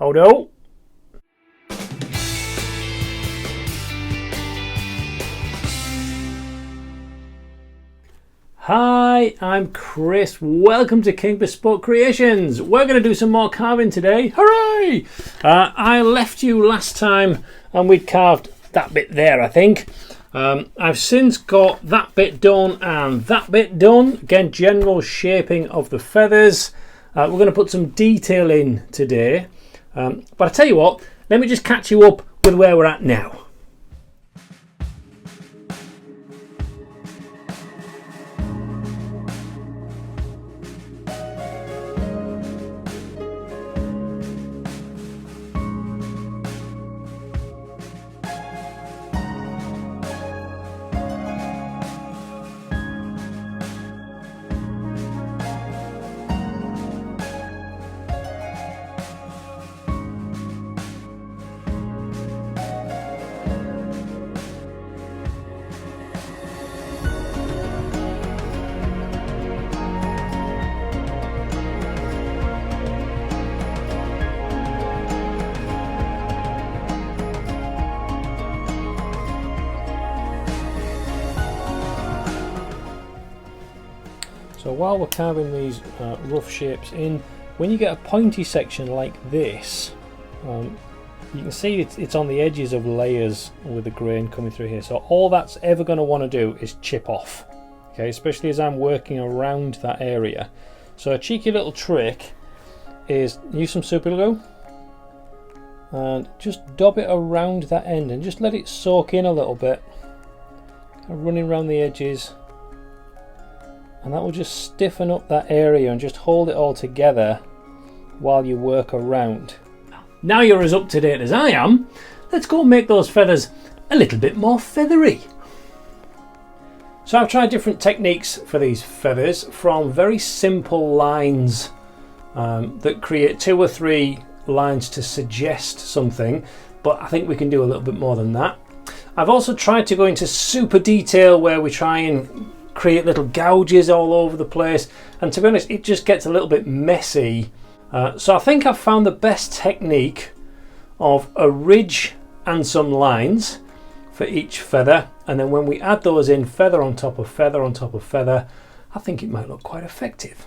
Oh no! Hi, I'm Chris. Welcome to King Bespoke Creations. We're going to do some more carving today. Hooray! I left you last time and we'd carved that bit there, I think. I've since got that bit done and that bit done. Again, general shaping of the feathers. We're going to put some detail in today. But I tell you what, let me just catch you up with where we're at now. So while we're carving these rough shapes in, when you get a pointy section like this, you can see it's on the edges of layers with the grain coming through here. So all that's ever going to want to do is chip off, okay, especially as I'm working around that area. So a cheeky little trick is use some super glue and just dab it around that end and just let it soak in a little bit, kind of running around the edges. And that will just stiffen up that area and just hold it all together while you work around. Now you're as up to date as I am, let's go and make those feathers a little bit more feathery. So I've tried different techniques for these feathers, from very simple lines that create 2 or 3 lines to suggest something, but I think we can do a little bit more than that. I've also tried to go into super detail where we try and create little gouges all over the place, and to be honest it just gets a little bit messy. So I think I've found the best technique of a ridge and some lines for each feather, and then when we add those in, feather on top of feather on top of feather, I think it might look quite effective.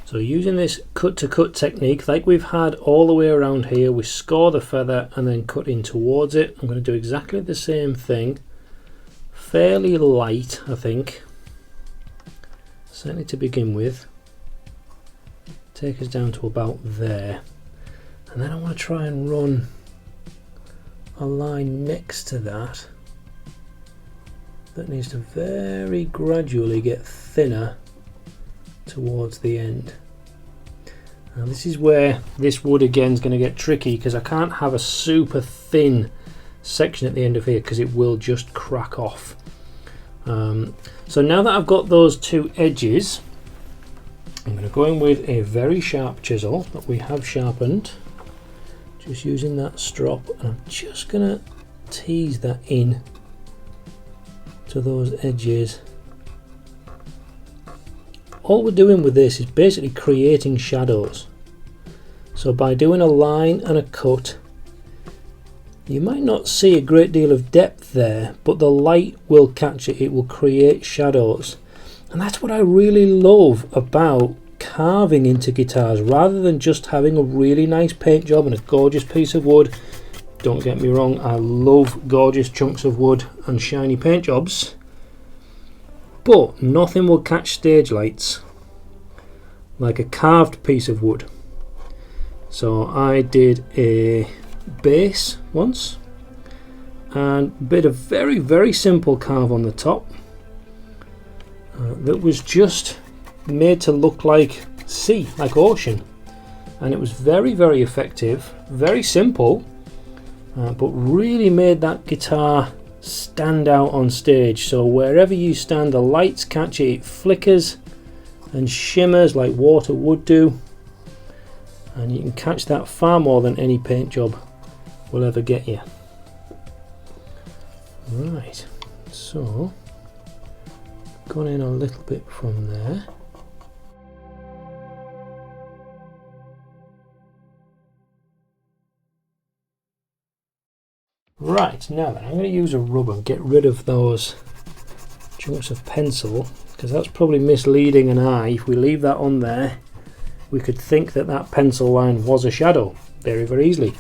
So using this cut to cut technique like we've had all the way around here, we score the feather and then cut in towards it. I'm going to do exactly the same thing. Fairly light, I think, certainly to begin with. Take us down to about there, and then I want to try and run a line next to that that needs to very gradually get thinner towards the end. Now this is where this wood again is going to get tricky, because I can't have a super thin section at the end of here because it will just crack off. So now that I've got those 2 edges, I'm going to go in with a very sharp chisel that we have sharpened, just using that strop, and I'm just going to tease that in to those edges. All we're doing with this is basically creating shadows. So by doing a line and a cut, you might not see a great deal of depth there, but the light will catch it. It will create shadows. And that's what I really love about carving into guitars, rather than just having a really nice paint job and a gorgeous piece of wood. Don't get me wrong, I love gorgeous chunks of wood and shiny paint jobs, but nothing will catch stage lights like a carved piece of wood. So I did a base once and a bit of very, very simple carve on the top that was just made to look like sea, like ocean, and it was very, very effective, very simple, but really made that guitar stand out on stage. So wherever you stand, the lights catch it, it flickers and shimmers like water would do, and you can catch that far more than any paint job will ever get you. Right, so gone in a little bit from there. Right, now then, I'm going to use a rubber and get rid of those chunks of pencil, because that's probably misleading an eye. If we leave that on there, we could think that that pencil line was a shadow very, very easily.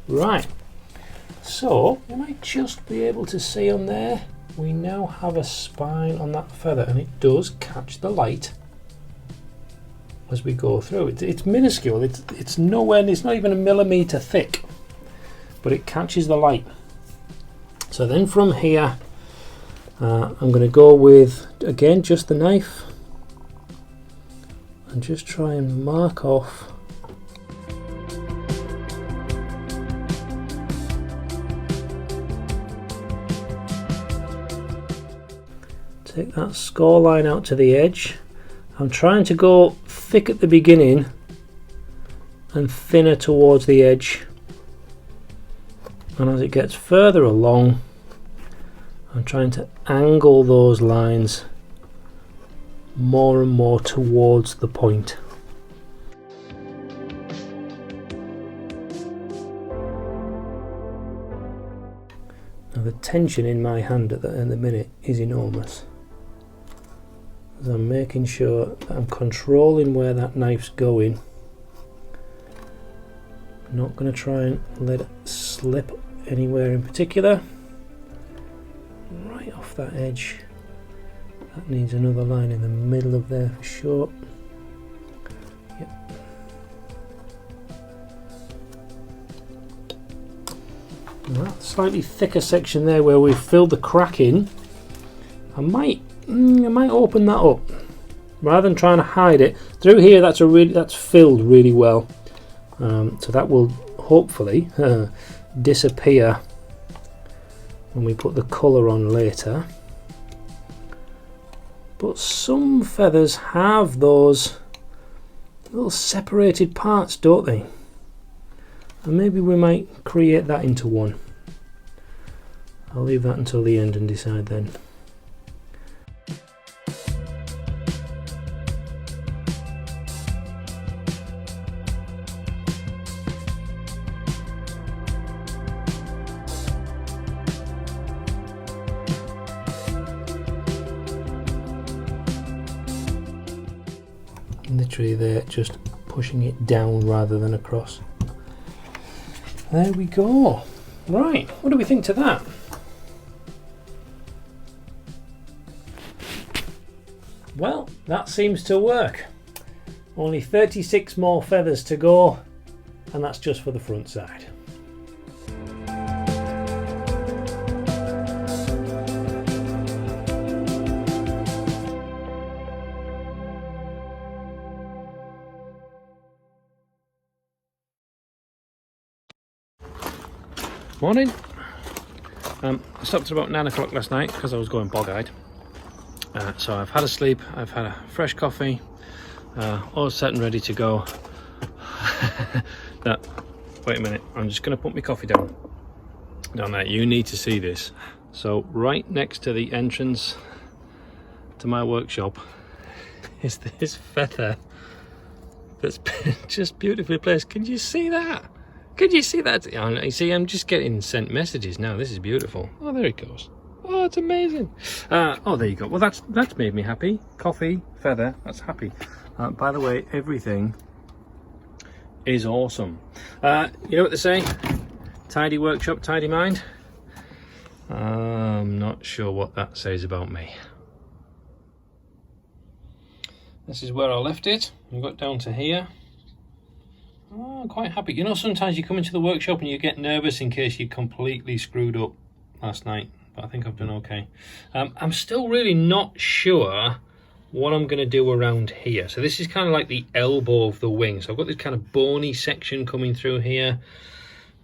Right, so you might just be able to see on there, we now have a spine on that feather, and it does catch the light as we go through. It's minuscule, it's nowhere, it's not even a millimetre thick, but it catches the light. So then from here, I'm going to go with, again, just the knife and just try and mark off take that score line out to the edge. I'm trying to go thick at the beginning and thinner towards the edge, and as it gets further along I'm trying to angle those lines more and more towards the point. Now the tension in my hand at the minute is enormous, as I'm making sure that I'm controlling where that knife's going. I'm not going to try and let it slip anywhere in particular. Right off that edge, that needs another line in the middle of there for sure. Yep. Now that slightly thicker section there where we've filled the crack in, I might open that up rather than trying to hide it. Through here that's filled really well, so that will hopefully disappear when we put the colour on later. But some feathers have those little separated parts, don't they? And maybe we might create that into one. I'll leave that until the end and decide then. Literally there, just pushing it down rather than across. There we go. Right, what do we think to that? Well, that seems to work. Only 36 more feathers to go, and that's just for the front side. Morning. I stopped at about 9 o'clock last night because I was going bog-eyed. So I've had a sleep, I've had a fresh coffee, all set and ready to go. Wait a minute, I'm just going to put my coffee down there. You need to see this. So right next to the entrance to my workshop is this feather that's been just beautifully placed. Can you see that? Could you see that? You see, I'm just getting sent messages now. This is beautiful. Oh, there it goes. Oh, it's amazing. Oh, there you go. Well, that's made me happy. Coffee, feather, that's happy. By the way, everything is awesome. You know what they say? Tidy workshop, tidy mind. I'm not sure what that says about me. This is where I left it. I got down to here. Oh, I'm quite happy. You know, sometimes you come into the workshop and you get nervous in case you completely screwed up last night, but I think I've done okay. I'm still really not sure what I'm going to do around here. So this is kind of like the elbow of the wing. So I've got this kind of bony section coming through here.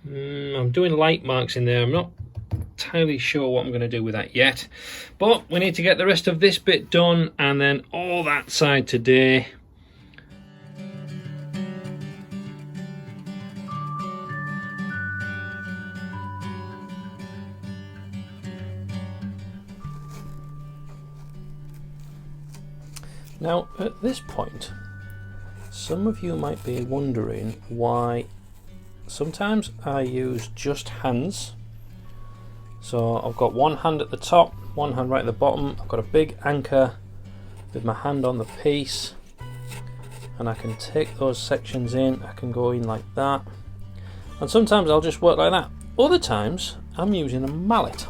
I'm doing light marks in there. I'm not entirely sure what I'm going to do with that yet, but we need to get the rest of this bit done and then all that side today. Now, at this point, some of you might be wondering why sometimes I use just hands So I've got one hand at the top, one hand right at the bottom. I've got a big anchor with my hand on the piece, and I can take those sections in. I can go in like that, and sometimes I'll just work like that. Other times I'm using a mallet.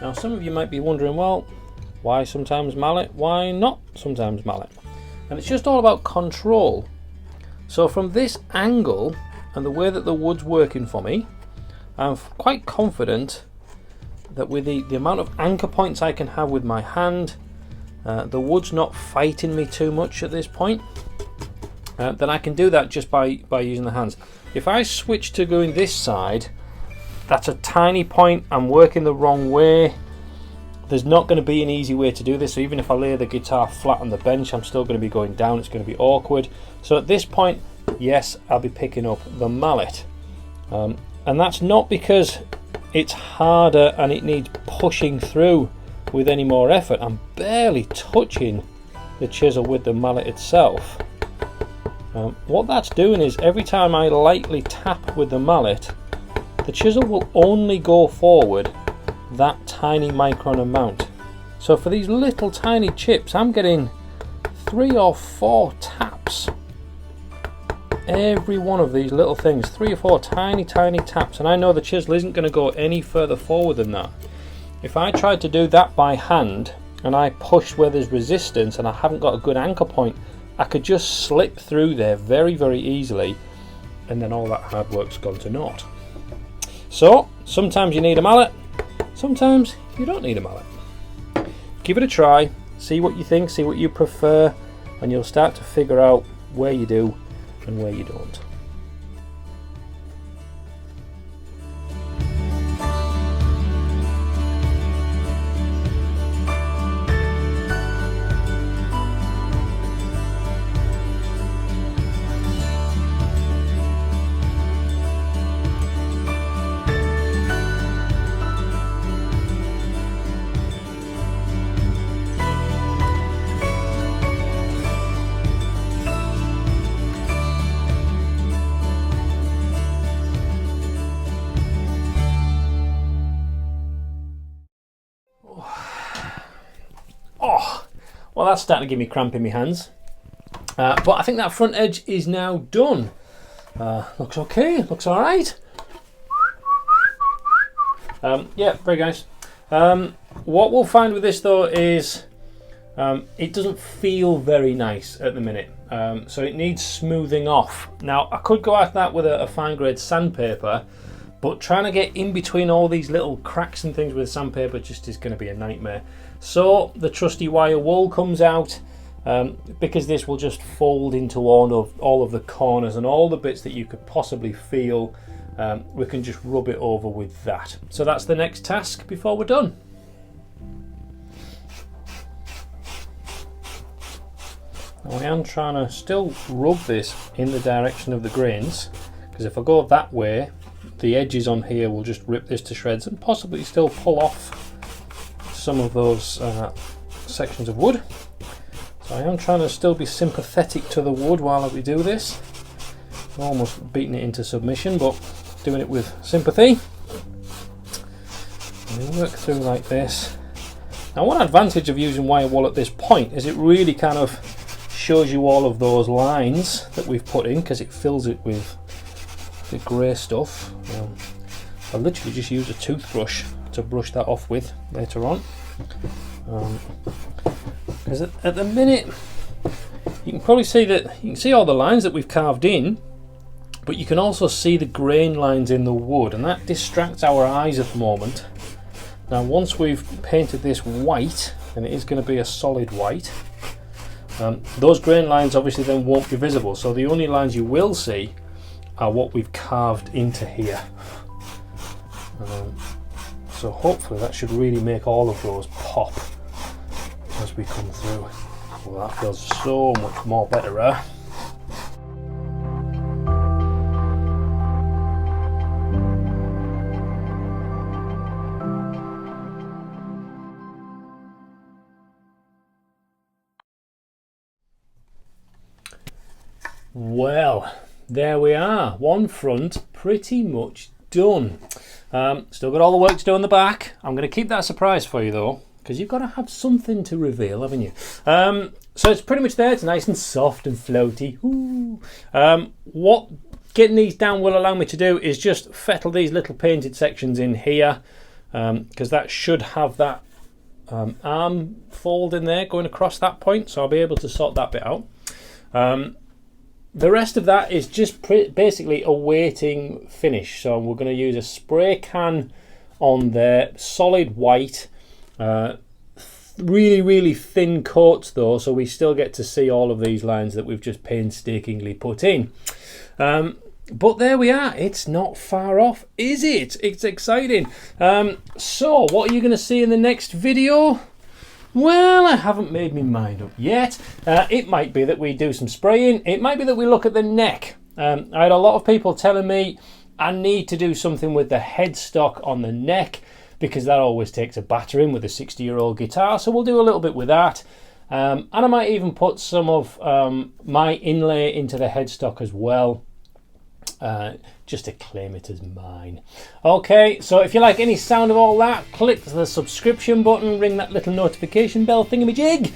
Now some of you might be wondering, well, why sometimes mallet, why not sometimes mallet? And it's just all about control. So from this angle and the way that the wood's working for me, I'm quite confident that with the amount of anchor points I can have with my hand, the wood's not fighting me too much at this point, then I can do that just by using the hands. If I switch to going this side, that's a tiny point, I'm working the wrong way. There's not going to be an easy way to do this, so even if I lay the guitar flat on the bench, I'm still going to be going down, it's going to be awkward. So at this point, yes, I'll be picking up the mallet. And that's not because it's harder and it needs pushing through with any more effort. I'm barely touching the chisel with the mallet itself. What that's doing is every time I lightly tap with the mallet, the chisel will only go forward that tiny micron amount. So for these little tiny chips, I'm getting 3 or 4 taps. Every one of these little things, 3 or 4 tiny taps, and I know the chisel isn't going to go any further forward than that. If I tried to do that by hand and I push where there's resistance and I haven't got a good anchor point, I could just slip through there very easily, and then all that hard work's gone to naught. So sometimes you need a mallet, sometimes you don't need a mallet. Give it a try, see what you think, see what you prefer, and you'll start to figure out where you do and where you don't. Oh, well, that's starting to give me cramp in my hands. But I think that front edge is now done. Looks okay, looks all right. Yeah, very nice. What we'll find with this though is it doesn't feel very nice at the minute. So it needs smoothing off. Now, I could go at that with a fine grade sandpaper, but trying to get in between all these little cracks and things with sandpaper just is going to be a nightmare. So the trusty wire wool comes out, because this will just fold into all of the corners and all the bits that you could possibly feel. We can just rub it over with that. So that's the next task before we're done. Now I am trying to still rub this in the direction of the grains, because if I go that way, the edges on here will just rip this to shreds and possibly still pull off some of those sections of wood. So I am trying to still be sympathetic to the wood while we do this. I'm almost beating it into submission, but doing it with sympathy. And we work through like this. Now, one advantage of using wire wool at this point is it really kind of shows you all of those lines that we've put in, because it fills it with the grey stuff. I literally just use a toothbrush to brush that off with later on, because at the minute you can probably see that you can see all the lines that we've carved in, but you can also see the grain lines in the wood, and that distracts our eyes at the moment. Now, once we've painted this white, and it is going to be a solid white, those grain lines obviously then won't be visible, so the only lines you will see are what we've carved into here. So hopefully that should really make all of those pop as we come through. Well, that feels so much more better. Well, there we are. One front pretty much done. Still got all the work to do on the back. I'm going to keep that a surprise for you though, because you've got to have something to reveal, haven't you? So it's pretty much there. It's nice and soft and floaty. Ooh. What getting these down will allow me to do is just fettle these little painted sections in here, because that should have that arm fold in there going across that point, so I'll be able to sort that bit out. The rest of that is just basically a waiting finish. So we're going to use a spray can on there, solid white, really thin coats though, so we still get to see all of these lines that we've just painstakingly put in. But there we are. It's not far off, is it? It's exciting. So what are you going to see in the next video? Well, I haven't made my mind up yet. It might be that we do some spraying. It might be that we look at the neck. I had a lot of people telling me I need to do something with the headstock on the neck, because that always takes a battering with a 60-year-old guitar. So we'll do a little bit with that. And I might even put some of my inlay into the headstock as well, just to claim it as mine. Okay, so if you like any sound of all that, click the subscription button, ring that little notification bell thingamajig,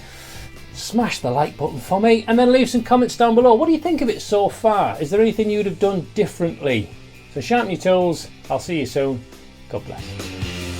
smash the like button for me, and then leave some comments down below. What do you think of it so far? Is there anything you would have done differently? So sharpen your tools. I'll see you soon. God bless.